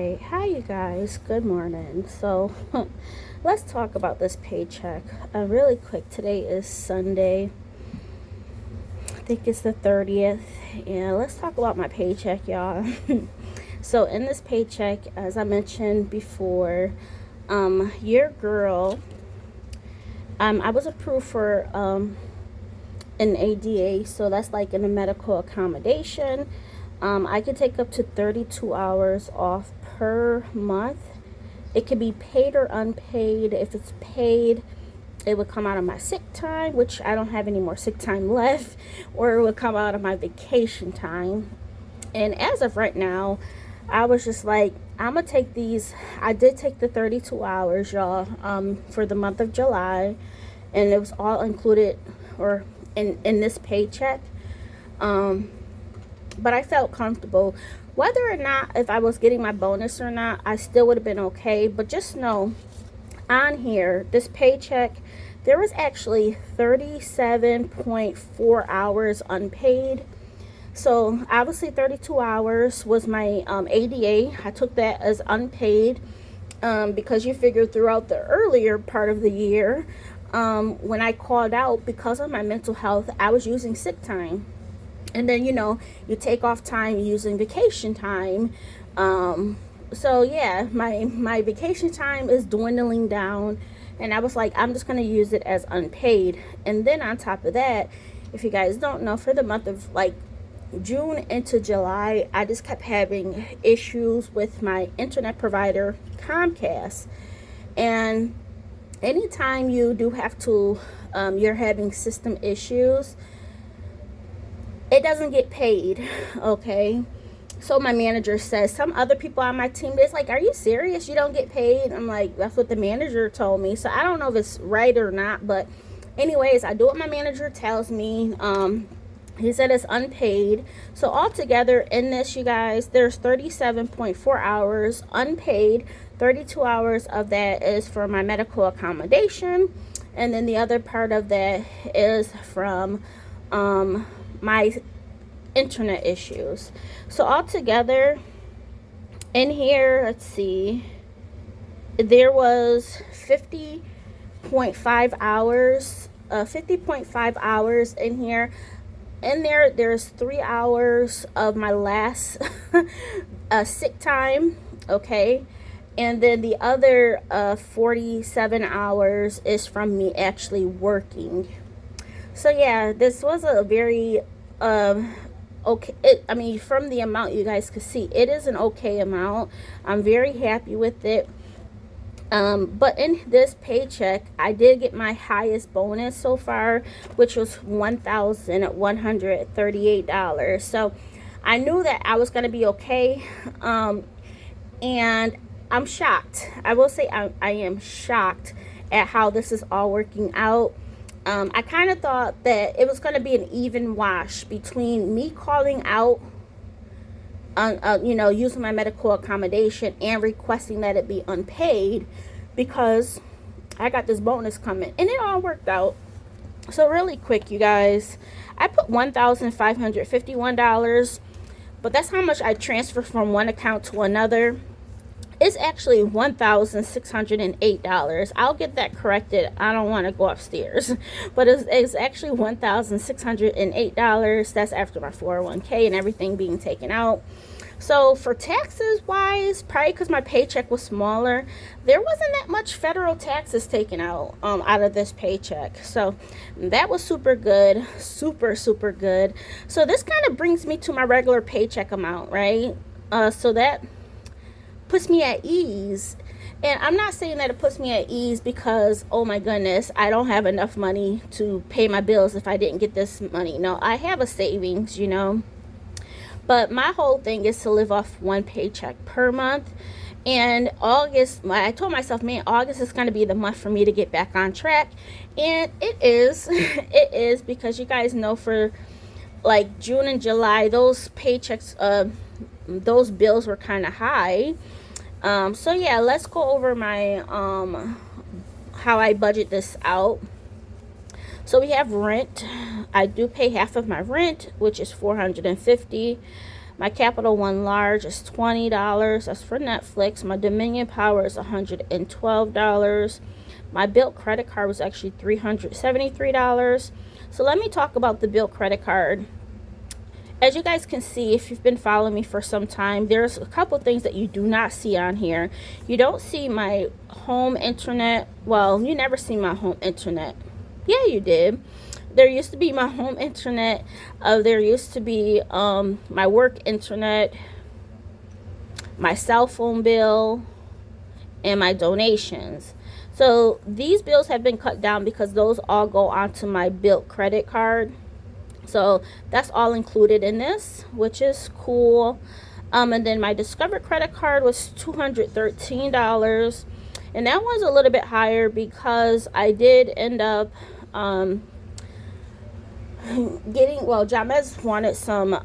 right, hi you guys, good morning. So let's talk about this paycheck really quick. Today is Sunday, I think it's the 30th, and let's talk about my paycheck, y'all. So in this paycheck, as I mentioned before, your girl, I was approved for an ADA, so that's like in a medical accommodation. I can take up to 32 hours off per month. It can be paid or unpaid. If it's paid, it would come out of my sick time, which I don't have any more sick time left, or it would come out of my vacation time. And as of right now, I was just like, I'm gonna take these. I did take the 32 hours, y'all, for the month of July, and it was all included or in this paycheck. But I felt comfortable. Whether or not, if I was getting my bonus or not, I still would have been okay. But just know, on here, this paycheck, there was actually 37.4 hours unpaid. So obviously 32 hours was my ADA. I took that as unpaid because you figure throughout the earlier part of the year, when I called out because of my mental health, I was using sick time. And then, you take off time using vacation time. So yeah, my vacation time is dwindling down. And I was like, I'm just going to use it as unpaid. And then on top of that, if you guys don't know, for the month of like June into July, I just kept having issues with my internet provider, Comcast. And anytime you do have to, you're having system issues, it doesn't get paid, okay? So my manager says, some other people on my team, it's like, are you serious? You don't get paid? I'm like, that's what the manager told me. So I don't know if it's right or not, but anyways, I do what my manager tells me. He said it's unpaid. So altogether in this, you guys, there's 37.4 hours unpaid. 32 hours of that is for my medical accommodation. And then the other part of that is from my internet issues. So altogether in here, let's see, there was 50.5 hours, 50.5 hours in here. In there's 3 hours of my last sick time, okay? And then the other 47 hours is from me actually working. So yeah, this was a very okay, from the amount you guys could see, it is an okay amount. I'm very happy with it. But in this paycheck, I did get my highest bonus so far, which was $1,138. So I knew that I was going to be okay. And I'm shocked. I will say I am shocked at how this is all working out. I kind of thought that it was going to be an even wash between me calling out on, using my medical accommodation and requesting that it be unpaid, because I got this bonus coming, and it all worked out. So really quick, you guys, I put $1,551, but that's how much I transfer from one account to another. It's actually $1,608. I'll get that corrected. I don't want to go upstairs. But it's actually $1,608. That's after my 401k and everything being taken out. So for taxes wise, probably because my paycheck was smaller, there wasn't that much federal taxes taken out of this paycheck. So that was super good. Super, super good. So this kind of brings me to my regular paycheck amount, right? So that puts me at ease. And I'm not saying that it puts me at ease because, oh my goodness, I don't have enough money to pay my bills if I didn't get this money. No, I have a savings, But my whole thing is to live off one paycheck per month. And August, I told myself, man, August is going to be the month for me to get back on track. And it is. It is, because you guys know, for like June and July, those paychecks, those bills were kind of high. So yeah, let's go over my how I budget this out. So we have rent. I do pay half of my rent, which is $450. My Capital One Large is $20. That's for Netflix. My Dominion Power is $112. My Bilt credit card was actually $373. So let me talk about the Bilt credit card. As you guys can see, if you've been following me for some time, there's a couple things that you do not see on here. You don't see my home internet. Well, you never see my home internet. Yeah, you did. There used to be my home internet. There used to be my work internet, my cell phone bill, and my donations. So these bills have been cut down because those all go onto my Bilt credit card. So that's all included in this, which is cool. And then my Discover credit card was $213. And that one's a little bit higher because I did end up Jamez wanted some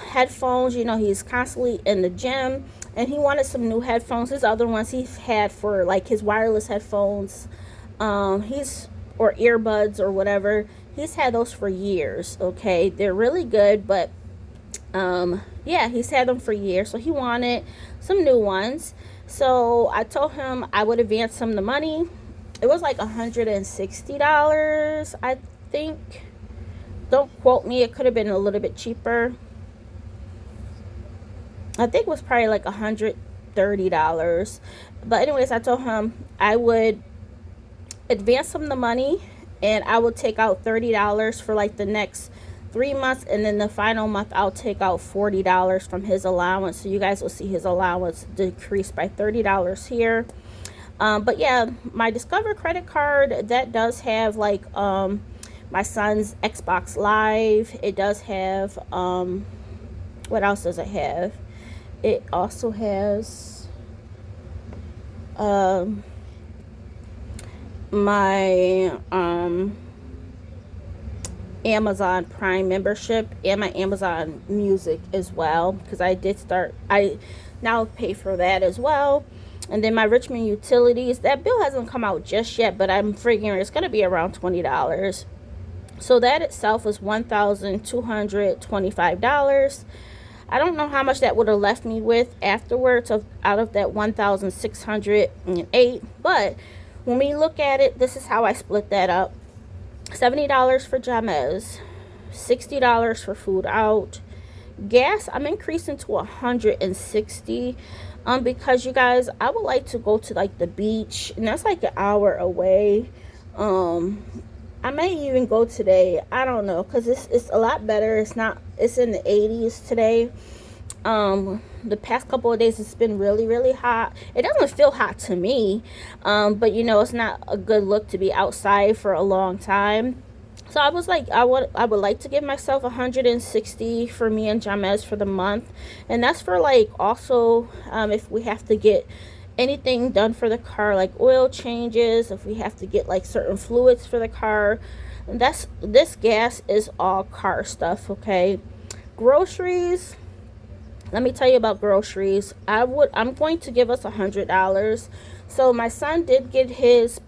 headphones. You know, he's constantly in the gym and he wanted some new headphones. His other ones he's had for like his wireless headphones, or earbuds or whatever. He's had those for years. Okay, they're really good, but yeah, he's had them for years, so he wanted some new ones. So I told him I would advance him the money. It was like $160, I think. Don't quote me, it could have been a little bit cheaper. I think it was probably like $130. But anyways, I told him I would advance him the money and I will take out $30 for like the next 3 months, and then the final month I'll take out $40 from his allowance. So you guys will see his allowance decrease by $30 here. But yeah, my Discover credit card, that does have like my son's Xbox Live. It does have what else does it have? It also has my Amazon Prime membership and my Amazon Music as well, because I now pay for that as well. And then my Richmond Utilities, that bill hasn't come out just yet, but I'm figuring it's going to be around $20. So that itself was $1,225. I don't know how much that would have left me with afterwards out of that $1,608, but when we look at it, this is how I split that up. $70 for Jamez, $60 for food out. Gas, I'm increasing to $160 because you guys, I would like to go to like the beach, and that's like an hour away. I may even go today. I don't know, because it's a lot better. It's in the 80s today. The past couple of days it's been really, really hot. It doesn't feel hot to me, but you know, it's not a good look to be outside for a long time. So I was like, I would like to give myself $160 for me and Jamez for the month, and that's for like also if we have to get anything done for the car, like oil changes, if we have to get like certain fluids for the car. And this gas is all car stuff. Okay, groceries, let me tell you about groceries. I'm going to give us $100. So my son did get his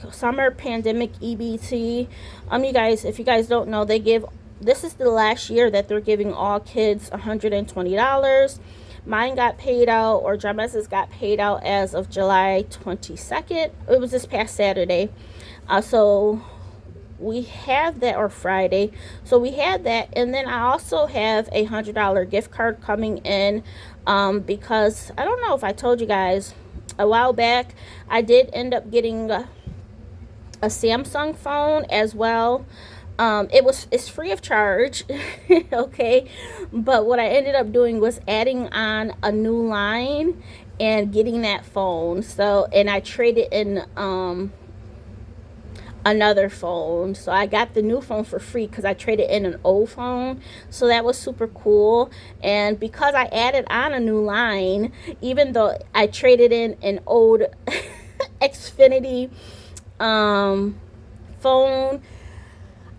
summer pandemic EBT. You guys, if you guys don't know, this is the last year that they're giving all kids $120. Mine got paid out, or Jamez's got paid out as of July 22nd. It was this past Saturday. So we have that, or Friday. So we had that. And then I also have a $100 gift card coming in because I don't know if I told you guys, a while back I did end up getting a Samsung phone as well. It's free of charge. Okay, but what I ended up doing was adding on a new line and getting that phone. So, and I traded in another phone, so I got the new phone for free because I traded in an old phone. So that was super cool. And because I added on a new line, even though I traded in an old Xfinity phone,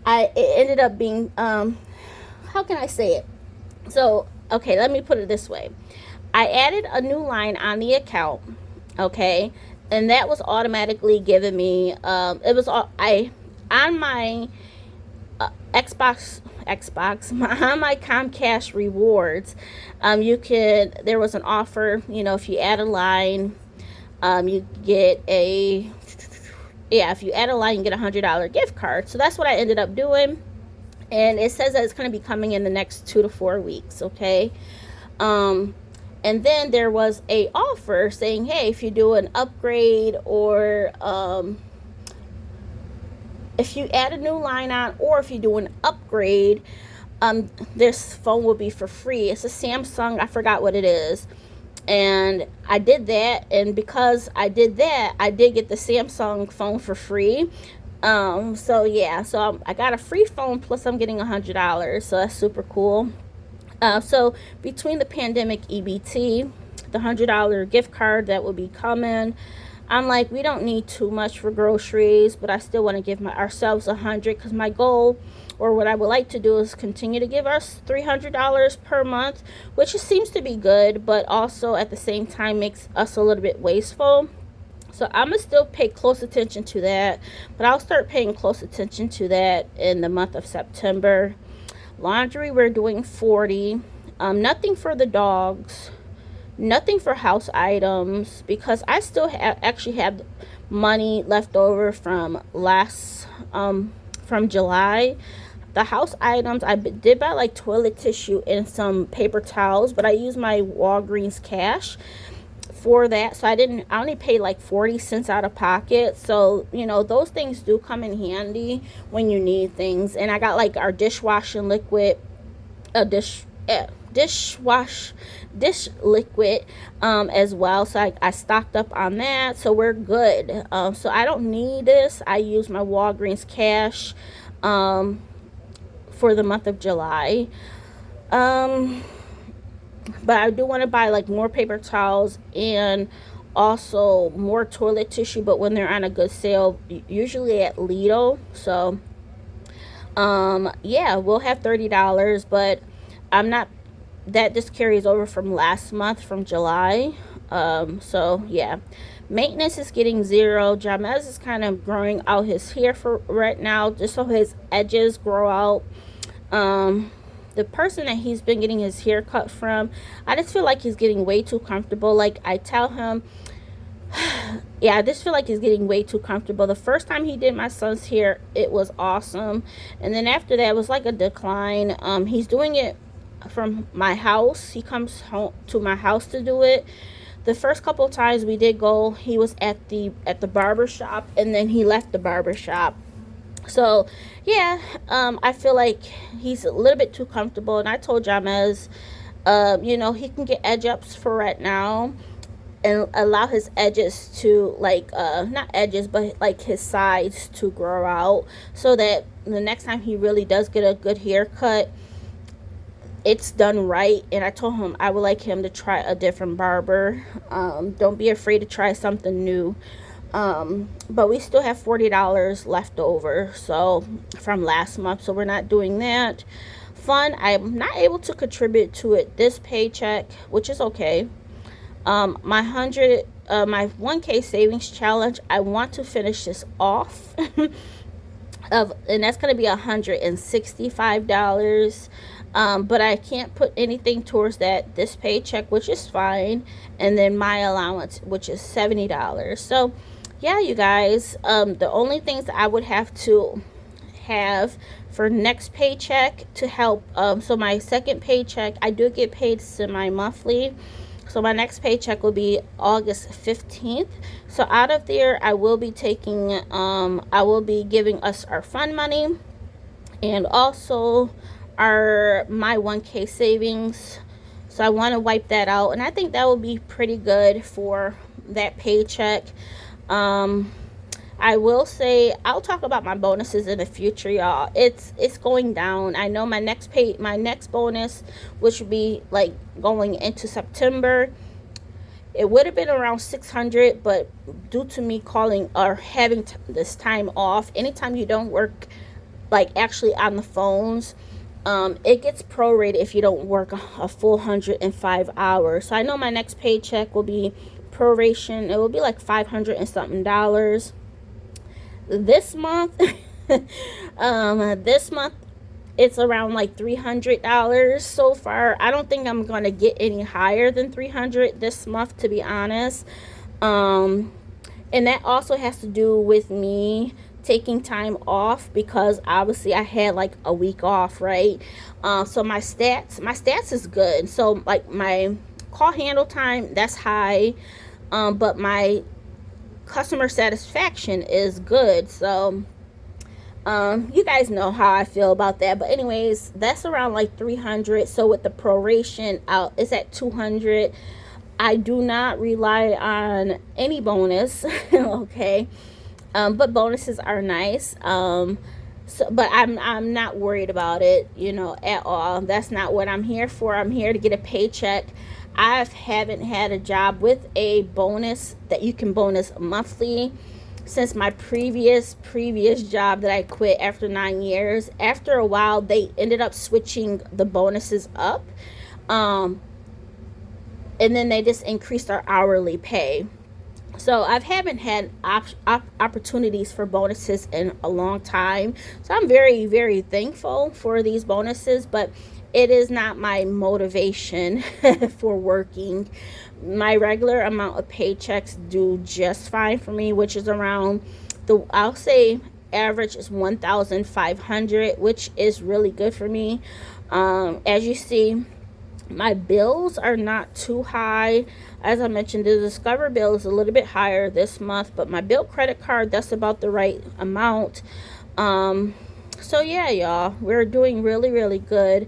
it ended up being how can I say it? So okay, let me put it this way. I added a new line on the account, okay, and that was automatically giving me on my Xbox Xbox, on my Comcast rewards, there was an offer, if you add a line, you get if you add a line, you get $100 gift card. So that's what I ended up doing. And it says that it's going to be coming in the next 2 to 4 weeks. Okay. And then there was a offer saying, hey, if you do an upgrade, or if you add a new line on, or if you do an upgrade, this phone will be for free. It's a Samsung. I forgot what it is. And I did that. And because I did that, I did get the Samsung phone for free. So I got a free phone, plus I'm getting $100. So that's super cool. So between the pandemic EBT, the $100 gift card that will be coming, I'm like, we don't need too much for groceries, but I still want to give ourselves $100, because my goal, or what I would like to do, is continue to give us $300 per month, which seems to be good, but also at the same time makes us a little bit wasteful. So I'm going to still pay close attention to that, but I'll start paying close attention to that in the month of September. Laundry, we're doing $40. Nothing for the dogs. Nothing for house items, because I still actually have money left over from from July. The house items, I did buy like toilet tissue and some paper towels, but I used my Walgreens cash for that, so I only paid like 40 cents out of pocket. So those things do come in handy when you need things. And I got like our dishwashing liquid, dish liquid as well, so I stocked up on that, so we're good. So I don't need this. I use my Walgreens cash for the month of July. But I do want to buy like more paper towels and also more toilet tissue, but when they're on a good sale, usually at Lidl. So we'll have $30, but I'm not, that just carries over from last month, from July. Maintenance is getting $0. Jamez is kind of growing out his hair for right now, just so his edges grow out. The person that he's been getting his hair cut from, I just feel like he's getting way too comfortable. Like, I tell him, I just feel like he's getting way too comfortable. The first time he did my son's hair, it was awesome. And then after that, it was like a decline. He's doing it from my house. He comes home to my house to do it. The first couple of times we did go, he was at the barber shop, and then he left the barber shop. So I feel like he's a little bit too comfortable, and I told Jamez, he can get edge ups for right now and allow his edges to, like, not edges, but like his sides to grow out, so that the next time he really does get a good haircut, it's done right. And I told him I would like him to try a different barber. Don't be afraid to try something new. But we still have $40 left over, so from last month, so we're not doing that. Fun, I'm not able to contribute to it this paycheck, which is okay. My 1K savings challenge, I want to finish this off. And that's going to be $165. But I can't put anything towards that this paycheck, which is fine. And then my allowance, which is $70. So you guys, the only things that I would have to have for next paycheck to help, so my second paycheck, I do get paid semi-monthly, so my next paycheck will be August 15th. So out of there, I will be taking, I will be giving us our fund money, and also my 1K savings. So I want to wipe that out, and I think that will be pretty good for that paycheck. I will say, I'll talk about my bonuses in the future, y'all. It's going down. I know my next bonus, which would be like going into September, it would have been around $600, but due to me calling or having this time off, anytime you don't work like actually on the phones, it gets prorated if you don't work a full 105 hours. So I know my next paycheck will be proration. It will be like $500 and something dollars. This month, it's around like $300 so far. I don't think I'm gonna get any higher than 300 this month, to be honest. um and that also has to do with me taking time off, because obviously I had like a week off, right? So my stats is good. So like my call handle time, that's high, but my customer satisfaction is good. So you guys know how I feel about that. But anyways, that's around like 300. So with the proration out, it's at 200. I do not rely on any bonus. Okay. But bonuses are nice. But I'm not worried about it, at all. That's not what I'm here for. I'm here to get a paycheck. I haven't had a job with a bonus that you can bonus monthly since my previous job that I quit after 9 years. After a while, they ended up switching the bonuses up, and then they just increased our hourly pay. So I haven't had opportunities for bonuses in a long time. So I'm very, very thankful for these bonuses, but it is not my motivation for working. My regular amount of paychecks do just fine for me, which is around I'll say average is 1,500, which is really good for me. As you see, my bills are not too high. As I mentioned, the Discover bill is a little bit higher this month, but my bill credit card, that's about the right amount. So yeah, y'all, we're doing really, really good.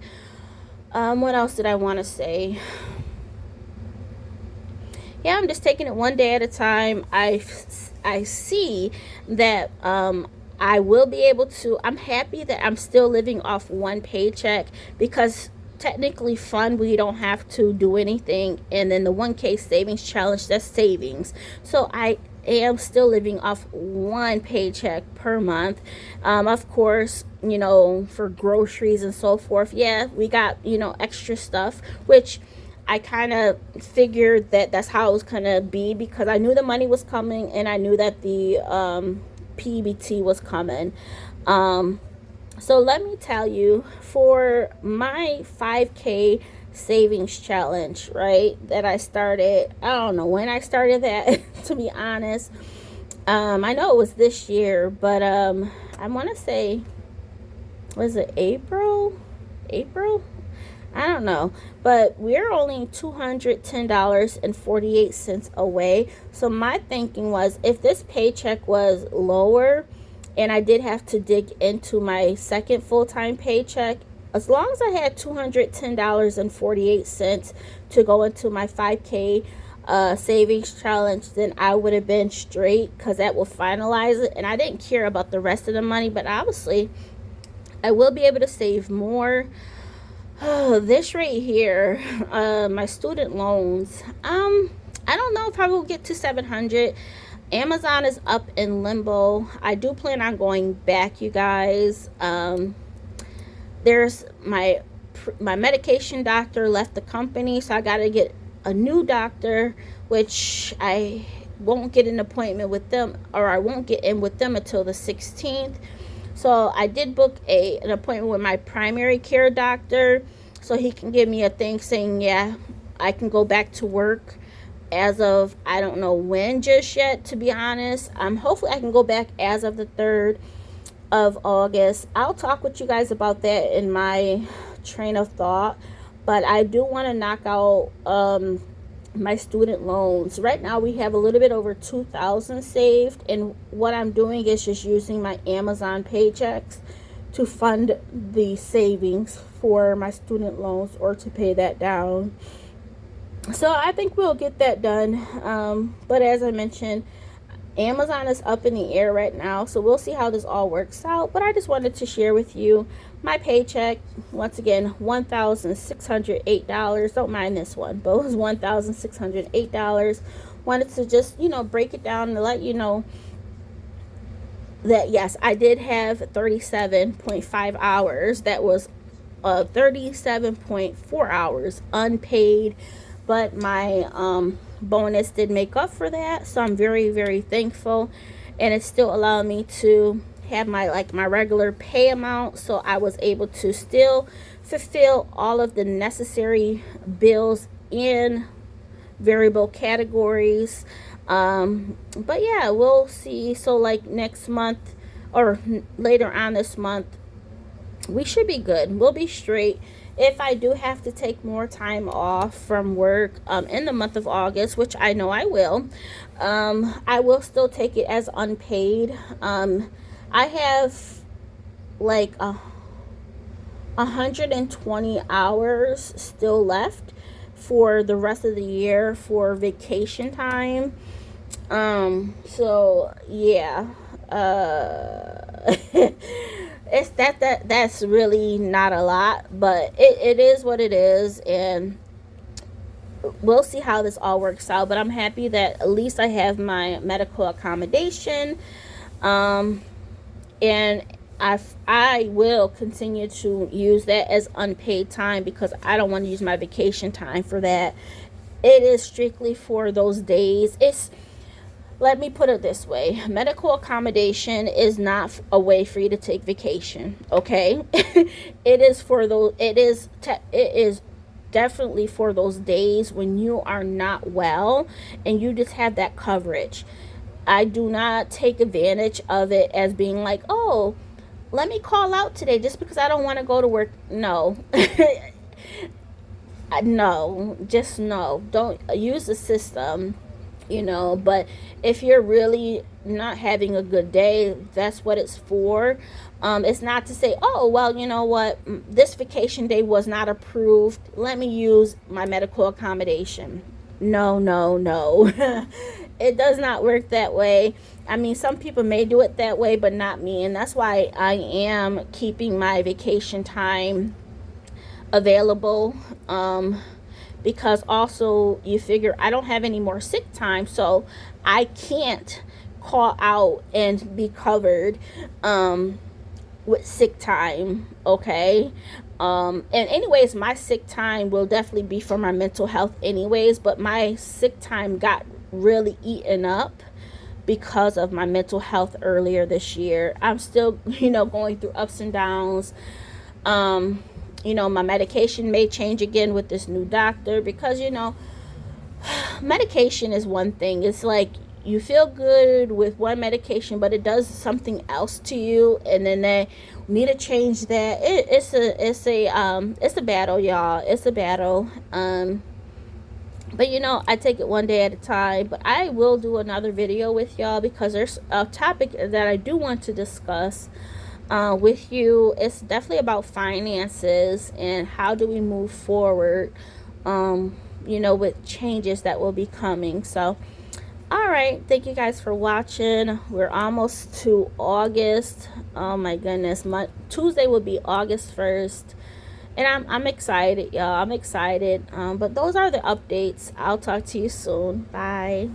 What else did I want to say? Yeah, I'm just taking it one day at a time. I see that I will be able to. I'm happy that I'm still living off one paycheck, because technically fund, we don't have to do anything. And then the 1K savings challenge, that's savings. So I am still living off one paycheck per month. Of course, for groceries and so forth, yeah, we got, extra stuff, which I kind of figured that that's how it was going to be, because I knew the money was coming and I knew that the PBT was coming. So let me tell you, for my 5K savings challenge, right, that I started, I don't know when I started that, to be honest. I know it was this year, but I want to say, was it April? I don't know, but we're only $210.48 away. So my thinking was, if this paycheck was lower and I did have to dig into my second full-time paycheck, as long as I had $210.48 to go into my 5K savings challenge, then I would have been straight, because that will finalize it. And I didn't care about the rest of the money, but obviously I will be able to save more. This right here, my student loans, I don't know if I will get to 700. Amazon is up in limbo. I do plan on going back, you guys. There's my medication doctor left the company, so I got to get a new doctor, which I won't get an appointment with them, or I won't get in with them until the 16th. So I did book an appointment with my primary care doctor, so he can give me a thing saying, yeah, I can go back to work as of, I don't know when just yet, to be honest. Hopefully I can go back as of the 3rd of August. I'll talk with you guys about that in my train of thought, but I do want to knock out my student loans. Right now we have a little bit over $2,000 saved, and what I'm doing is just using my Amazon paychecks to fund the savings for my student loans, or to pay that down. So I think we'll get that done. But as I mentioned, Amazon is up in the air right now, so we'll see how this all works out. But I just wanted to share with you my paycheck. Once again, $1,608. Don't mind this one, but it was $1,608. Wanted to just, break it down and let you know that, yes, I did have 37.5 hours. That was 37.4 hours unpaid, but my bonus did make up for that. So I'm very, very thankful, and it's still allowing me to have my regular pay amount, so I was able to still fulfill all of the necessary bills in variable categories. But yeah, we'll see. So like next month or later on this month, we should be good. We'll be straight. If I do have to take more time off from work in the month of August, which I know I will still take it as unpaid. I have like 120 hours still left for the rest of the year for vacation time. So yeah, it's that's really not a lot, but it is what it is, and we'll see how this all works out. But I'm happy that at least I have my medical accommodation, and I will continue to use that as unpaid time because I don't want to use my vacation time for that. It is strictly for those days. Let me put it this way. Medical accommodation is not a way for you to take vacation, okay? It is definitely for those days when you are not well and you just have that coverage. I do not take advantage of it as being like, "Oh, let me call out today just because I don't want to go to work." No. No, just no. Don't use the system. But if you're really not having a good day, that's what it's for. It's not to say, "Oh, well, you know what, this vacation day was not approved, let me use my medical accommodation." No, no, no. It does not work that way. I mean, some people may do it that way, but not me, and that's why I am keeping my vacation time available. Because also you figure I don't have any more sick time, so I can't call out and be covered with sick time, okay? And anyways, my sick time will definitely be for my mental health anyways, but my sick time got really eaten up because of my mental health earlier this year. I'm still, going through ups and downs. My medication may change again with this new doctor because, medication is one thing. It's like you feel good with one medication, but it does something else to you, and then they need to change that. It's a battle, y'all. It's a battle. But I take it one day at a time. But I will do another video with y'all because there's a topic that I do want to discuss with you. It's definitely about finances and how do we move forward, with changes that will be coming. So, all right, thank you guys for watching. We're almost to August. Oh my goodness, Tuesday will be August 1st, and I'm excited, y'all. I'm excited. But those are the updates. I'll talk to you soon. Bye.